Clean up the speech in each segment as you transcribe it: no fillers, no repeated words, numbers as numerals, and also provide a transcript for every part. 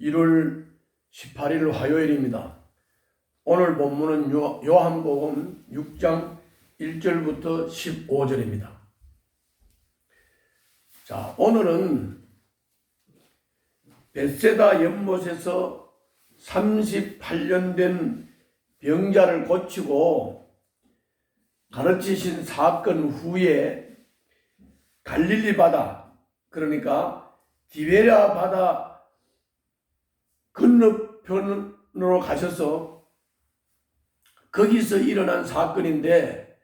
1월 18일 화요일입니다. 오늘 본문은 요한복음 6장 1절부터 15절입니다. 자, 오늘은 벳세다 연못에서 38년 된 병자를 고치고 가르치신 사건 후에 갈릴리 바다, 그러니까 디베랴 바다 건너편으로 가셔서 거기서 일어난 사건인데,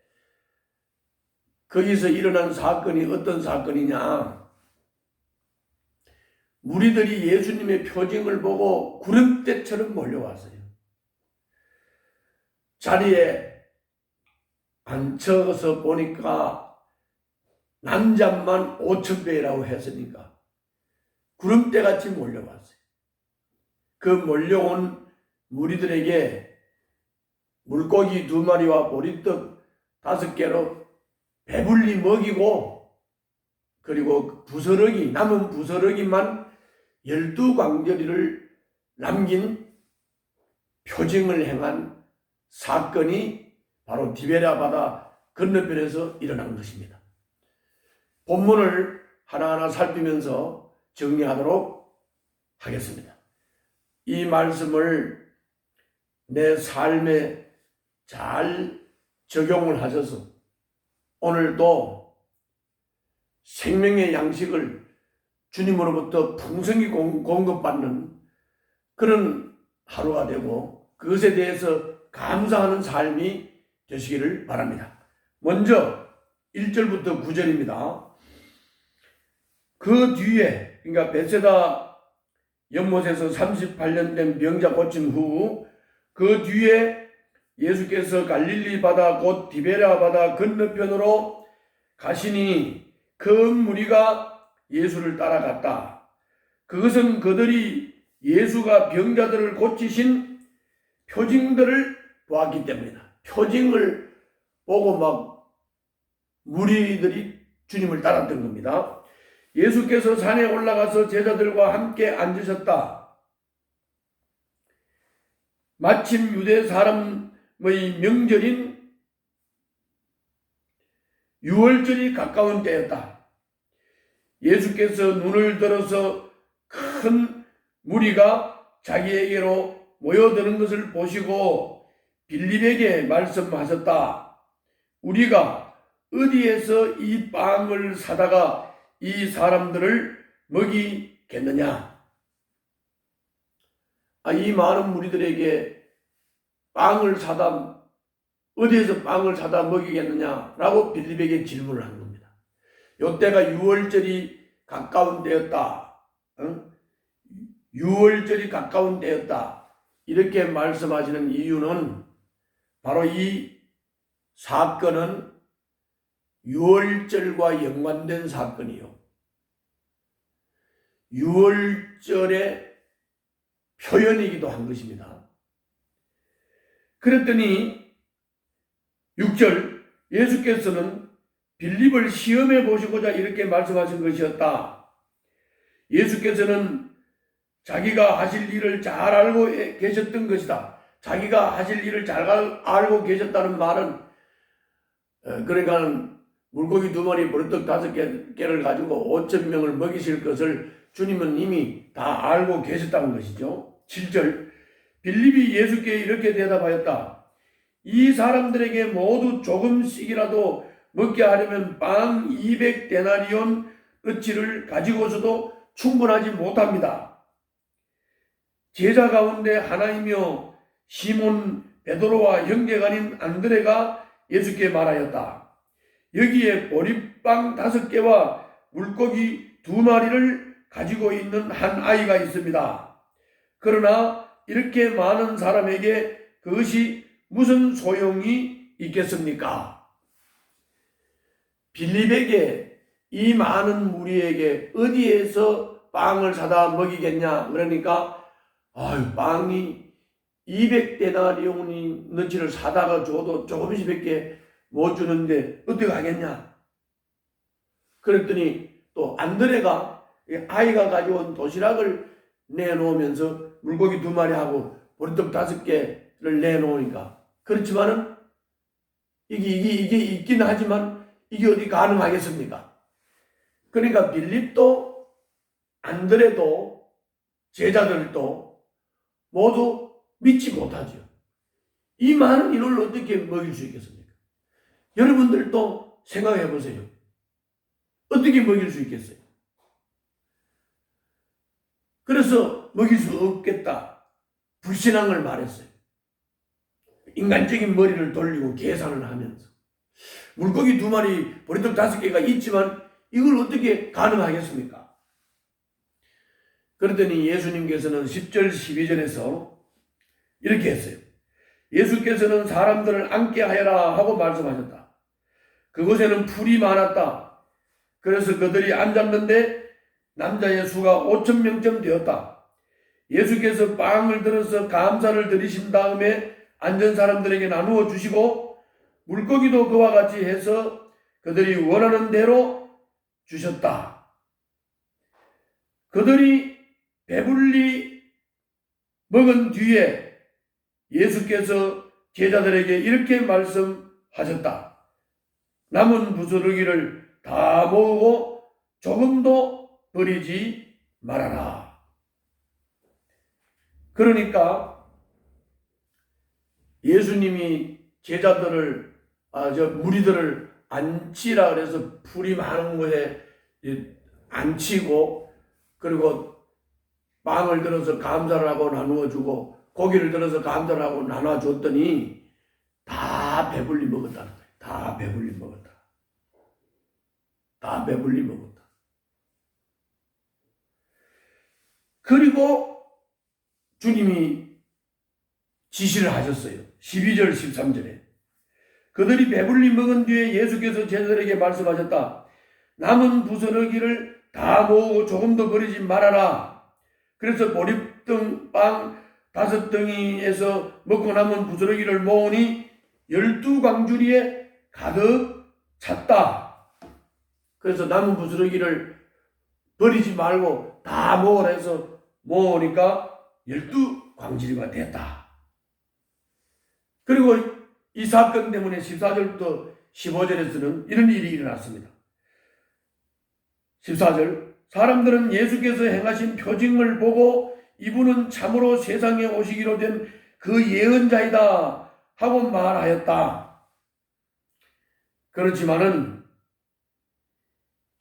거기서 일어난 사건이 어떤 사건이냐? 무리들이 예수님의 표징을 보고 구름대처럼 몰려왔어요. 자리에 앉혀서 보니까 남자만 5,000배라고 했으니까 구름대같이 몰려왔어요. 그 몰려온 무리들에게 물고기 2마리와 보리떡 5개로 배불리 먹이고, 그리고 부스러기, 남은 부스러기만 12광저리를 남긴 표징을 행한 사건이 바로 디베랴 바다 건너편에서 일어난 것입니다. 본문을 하나하나 살피면서 정리하도록 하겠습니다. 이 말씀을 내 삶에 잘 적용을 하셔서 오늘도 생명의 양식을 주님으로부터 풍성히 공급받는 그런 하루가 되고, 그것에 대해서 감사하는 삶이 되시기를 바랍니다. 먼저 1절부터 9절입니다. 그 뒤에, 그러니까 벳세다 연못에서 38년 된 병자 고친 후 그 뒤에 예수께서 갈릴리 바다 곧 디베랴 바다 건너편으로 가시니 그 무리가 예수를 따라갔다. 그것은 그들이 예수가 병자들을 고치신 표징들을 보았기 때문이다. 표징을 보고 막 무리들이 주님을 따랐던 겁니다. 예수께서 산에 올라가서 제자들과 함께 앉으셨다. 마침 유대 사람의 명절인 유월절이 가까운 때였다. 예수께서 눈을 들어서 큰 무리가 자기에게로 모여드는 것을 보시고 빌립에게 말씀하셨다. 우리가 어디에서 이 빵을 사다가 이 사람들을 먹이겠느냐? 이 많은 무리들에게 빵을 사다, 어디에서 빵을 사다 먹이겠느냐라고 빌립에게 질문을 한 겁니다. 이때가 유월절이 가까운 때였다. 유월절이 가까운 때였다. 이렇게 말씀하시는 이유는 바로 이 사건은 유월절과 연관된 사건이요, 유월절의 표현이기도 한 것입니다. 그랬더니 6절, 예수께서는 빌립을 시험해 보시고자 이렇게 말씀하신 것이었다. 예수께서는 자기가 하실 일을 잘 알고 계셨던 것이다. 자기가 하실 일을 잘 알고 계셨다는 말은, 그러니까 물고기 2마리, 보리떡 5개를 가지고 5,000명을 먹이실 것을 주님은 이미 다 알고 계셨다는 것이죠. 7절, 빌립이 예수께 이렇게 대답하였다. 이 사람들에게 모두 조금씩이라도 먹게 하려면 빵 200데나리온 어치를 가지고서도 충분하지 못합니다. 제자 가운데 하나이며 시몬 베드로와 형제가 아닌 안드레가 예수께 말하였다. 여기에 보리빵 5개와 물고기 2마리를 가지고 있는 한 아이가 있습니다. 그러나 이렇게 많은 사람에게 그것이 무슨 소용이 있겠습니까? 빌립에게, 이 많은 무리에게 어디에서 빵을 사다 먹이겠냐? 그러니까 빵이 200데나리온이 너치를 사다가 줘도 조금씩밖에 못 주는데 어떻게 하겠냐? 그랬더니 또 안드레가 아이가 가져온 도시락을 내놓으면서 물고기 2마리하고 보리떡 5개를 내놓으니까. 그렇지만은 이게 있긴 하지만 이게 어디 가능하겠습니까? 그러니까 빌립도 안드레도 제자들도 모두 믿지 못하죠. 이 많은 인원을 어떻게 먹일 수 있겠습니까? 여러분들도 생각해 보세요. 어떻게 먹일 수 있겠어요? 그래서 먹일 수 없겠다. 불신앙을 말했어요. 인간적인 머리를 돌리고 계산을 하면서. 물고기 2마리, 보리떡 5개가 있지만 이걸 어떻게 가능하겠습니까? 그러더니 예수님께서는 10절, 12절에서 이렇게 했어요. 예수께서는 사람들을 앉게 하여라 하고 말씀하셨다. 그곳에는 풀이 많았다. 그래서 그들이 앉았는데 남자의 수가 5,000명쯤 되었다. 예수께서 빵을 들어서 감사를 드리신 다음에 앉은 사람들에게 나누어 주시고 물고기도 그와 같이 해서 그들이 원하는 대로 주셨다. 그들이 배불리 먹은 뒤에 예수께서 제자들에게 이렇게 말씀하셨다. 남은 부스러기를 다 모으고 조금도 버리지 말아라. 그러니까 예수님이 제자들을 무리들을 앉히라 그래서 풀이 많은 곳에 앉히고 그리고 빵을 들어서 감사를 하고 나누어 주고 고기를 들어서 감사를 하고 나눠 줬더니 다 배불리 먹었다는 거예요. 다 배불리 먹었다. 다 배불리 먹었다. 그리고 주님이 지시를 하셨어요. 12절 13절에 그들이 배불리 먹은 뒤에 예수께서 제자들에게 말씀하셨다. 남은 부스러기를 다 모으고 조금도 버리지 말아라. 그래서 보리떡 빵 5덩이에서 먹고 남은 부스러기를 모으니 12광주리에 가득 찼다. 그래서 남은 부스러기를 버리지 말고 다 모으라 해서 모으니까 12광주리가 됐다. 그리고 이 사건 때문에 14절부터 15절에서는 이런 일이 일어났습니다. 14절 사람들은 예수께서 행하신 표징을 보고 이분은 참으로 세상에 오시기로 된 그 예언자이다 하고 말하였다. 그렇지만은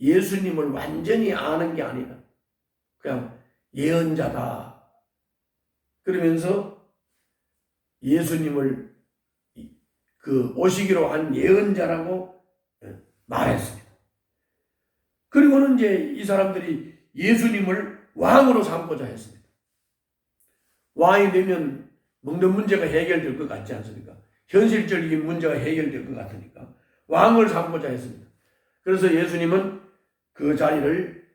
예수님을 완전히 아는 게 아니라 그냥 예언자다. 그러면서 예수님을 오시기로 한 예언자라고 말했습니다. 그리고는 이제 이 사람들이 예수님을 왕으로 삼고자 했습니다. 왕이 되면 먹는 문제가 해결될 것 같지 않습니까? 현실적인 문제가 해결될 것 같으니까 왕을 삼고자 했습니다. 그래서 예수님은 그 자리를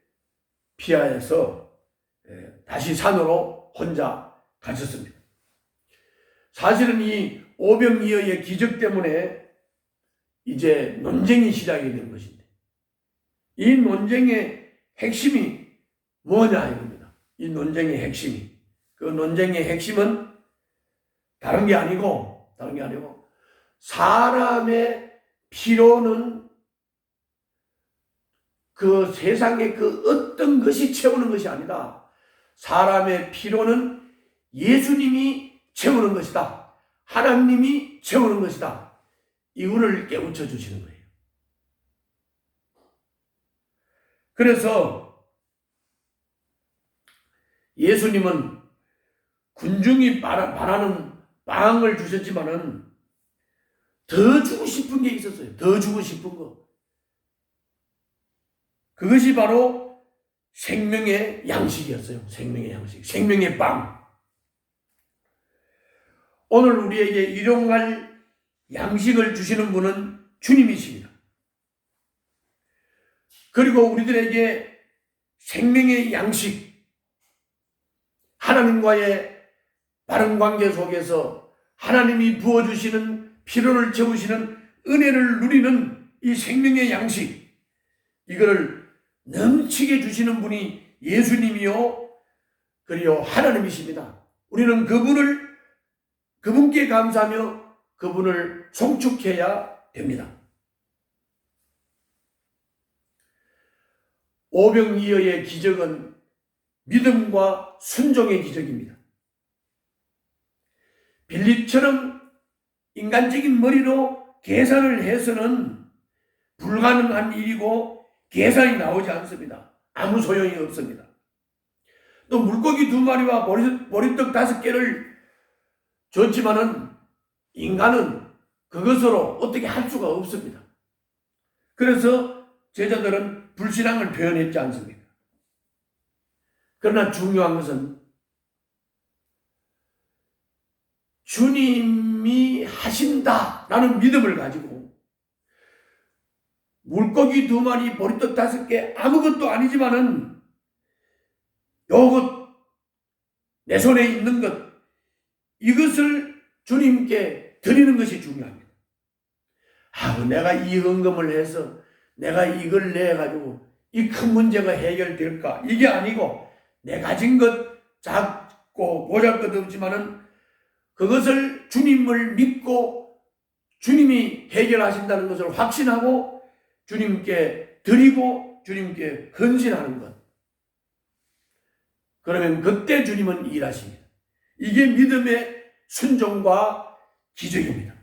피하여서 다시 산으로 혼자 가셨습니다. 사실은 이 오병이어의 기적 때문에 이제 논쟁이 시작이 된 것인데 이 논쟁의 핵심이 뭐냐 이겁니다. 이 논쟁의 핵심이. 그 논쟁의 핵심은 다른 게 아니고 사람의 필요는 그 세상의 그 어떤 것이 채우는 것이 아니다. 사람의 필요는 예수님이 채우는 것이다. 하나님이 채우는 것이다. 이거를 깨우쳐 주시는 거예요. 그래서 예수님은 군중이 바라는 빵을 주셨지만은 더 주고 싶은 게 있었어요. 더 주고 싶은 거. 그것이 바로 생명의 양식이었어요. 생명의 양식. 생명의 빵. 오늘 우리에게 일용할 양식을 주시는 분은 주님이십니다. 그리고 우리들에게 생명의 양식, 하나님과의 바른 관계 속에서 하나님이 부어주시는 필요를 채우시는 은혜를 누리는 이 생명의 양식, 이거를 넘치게 주시는 분이 예수님이요, 그리고 하나님이십니다. 우리는 그분께 감사하며 그분을 송축해야 됩니다. 오병이어의 기적은 믿음과 순종의 기적입니다. 빌립처럼 인간적인 머리로 계산을 해서는 불가능한 일이고 계산이 나오지 않습니다. 아무 소용이 없습니다. 또 물고기 2마리와 보리떡 5개를 줬지만은 인간은 그것으로 어떻게 할 수가 없습니다. 그래서 제자들은 불신앙을 표현했지 않습니까? 그러나 중요한 것은 주님이 하신다라는 믿음을 가지고 물고기 2마리, 보리떡 5개 아무것도 아니지만은 요것 내 손에 있는 것 이것을 주님께 드리는 것이 중요합니다. 내가 이 헌금을 해서 내가 이걸 내가지고 이 큰 문제가 해결될까? 이게 아니고 내 가진 것 작고 보잘것없지만은 그것을 주님을 믿고 주님이 해결하신다는 것을 확신하고 주님께 드리고 주님께 헌신하는 것. 그러면 그때 주님은 일하십니다. 이게 믿음의 순종과 기적입니다.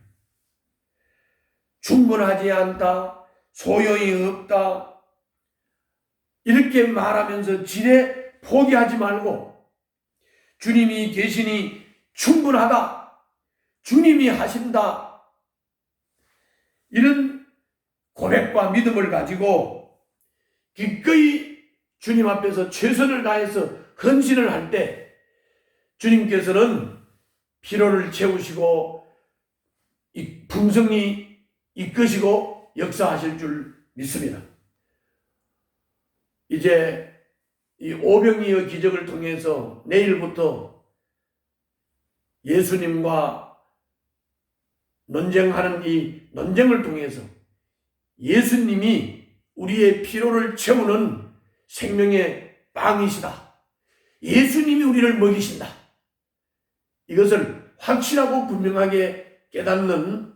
충분하지 않다, 소용이 없다 이렇게 말하면서 지레 포기하지 말고 주님이 계시니 충분하다, 주님이 하신다 이런 고백과 믿음을 가지고 기꺼이 주님 앞에서 최선을 다해서 헌신을 할 때 주님께서는 피로를 채우시고 이 풍성히 이끄시고 역사하실 줄 믿습니다. 이제 이 오병이어 기적을 통해서 내일부터 예수님과 논쟁하는 이 논쟁을 통해서 예수님이 우리의 피로를 채우는 생명의 빵이시다. 예수님이 우리를 먹이신다. 이것을 확실하고 분명하게 깨닫는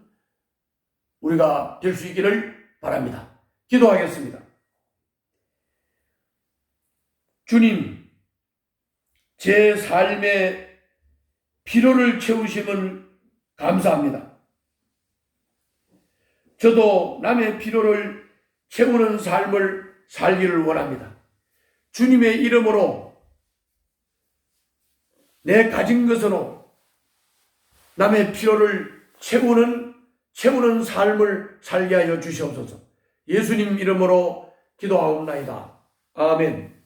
우리가 될 수 있기를 바랍니다. 기도하겠습니다. 주님, 제 삶의 피로를 채우심을 감사합니다. 저도 남의 피로를 채우는 삶을 살기를 원합니다. 주님의 이름으로 내 가진 것으로 남의 피로를 채우는 삶을 살게 하여 주시옵소서. 예수님 이름으로 기도하옵나이다. 아멘.